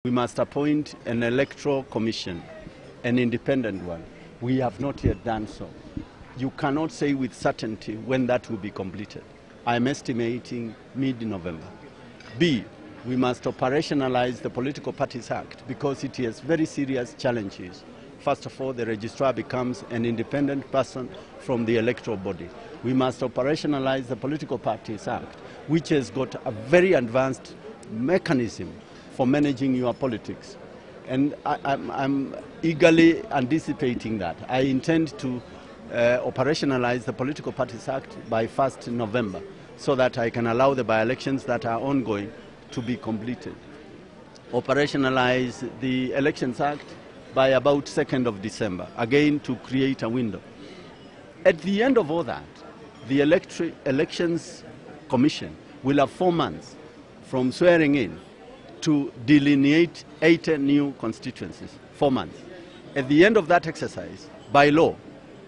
We must appoint an electoral commission, an independent one. We have not yet done so. You cannot say with certainty when that will be completed. I'm estimating mid-November. B, we must operationalize the Political Parties Act because it has very serious challenges. First of all, the registrar becomes an independent person from the electoral body. We must operationalize the Political Parties Act, which has got a very advanced mechanism for managing your politics. And I'm eagerly anticipating that. I intend to operationalize the Political Parties Act by 1st November so that I can allow the by-elections that are ongoing to be completed. Operationalize the Elections Act by about 2nd of December, again to create a window. At the end of all that, the Elections Commission will have 4 months from swearing in to delineate 80 new constituencies, 4 months. At the end of that exercise, by law,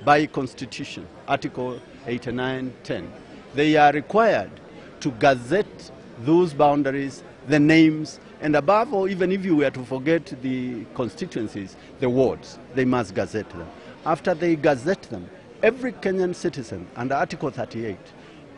by constitution, Article 89(10), they are required to gazette those boundaries, the names, and above all, even if you were to forget the constituencies, the wards, they must gazette them. After they gazette them, every Kenyan citizen under Article 38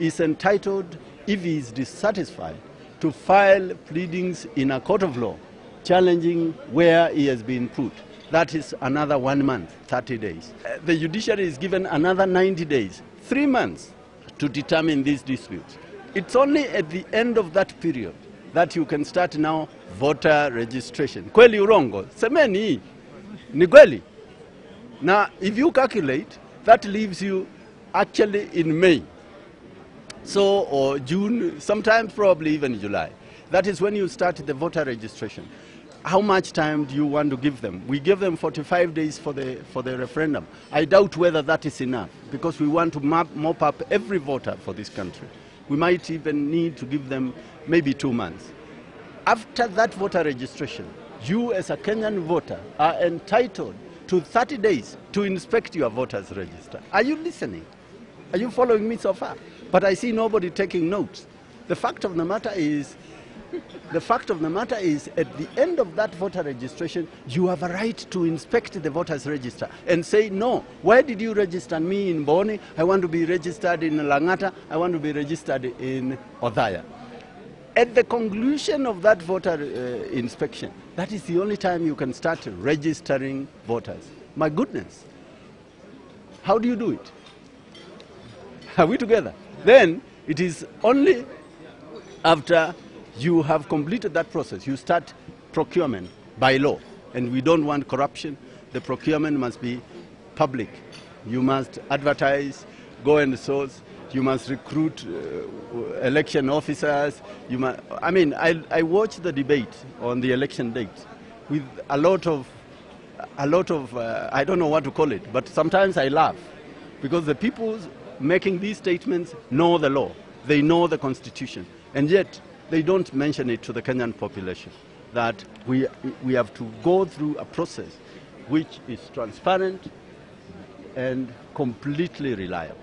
is entitled, if he is dissatisfied, to file pleadings in a court of law challenging where he has been put. That is another 1 month, 30 days. The judiciary is given another 90 days, 3 months to determine these disputes. It's only at the end of that period that you can start now voter registration. Kweli urongo? Semeni, ni kweli. Now, if you calculate, that leaves you actually in May. So, or June, sometimes probably even July. That is when you start the voter registration. How much time do you want to give them? We give them 45 days for the referendum. I doubt whether that is enough because we want to mop up every voter for this country. We might even need to give them maybe 2 months. After that voter registration, you as a Kenyan voter are entitled to 30 days to inspect your voters register. Are you listening? Are you following me so far? But I see nobody taking notes. The fact of the matter is, at the end of that voter registration, you have a right to inspect the voters register and say, no, why did you register me in Boni? I want to be registered in Langata. I want to be registered in Othaya. At the conclusion of that voter inspection, that is the only time you can start registering voters. My goodness. How do you do it? Are we together? Then it is only after you have completed that process, you start procurement by law. And we don't want corruption. The procurement must be public. You must advertise, go and source. You must recruit election officers. I watched the debate on the election date with a lot of I don't know what to call it, but sometimes I laugh because the people making these statements know the law. They know the Constitution. And yet, they don't mention it to the Kenyan population, that we have to go through a process which is transparent and completely reliable.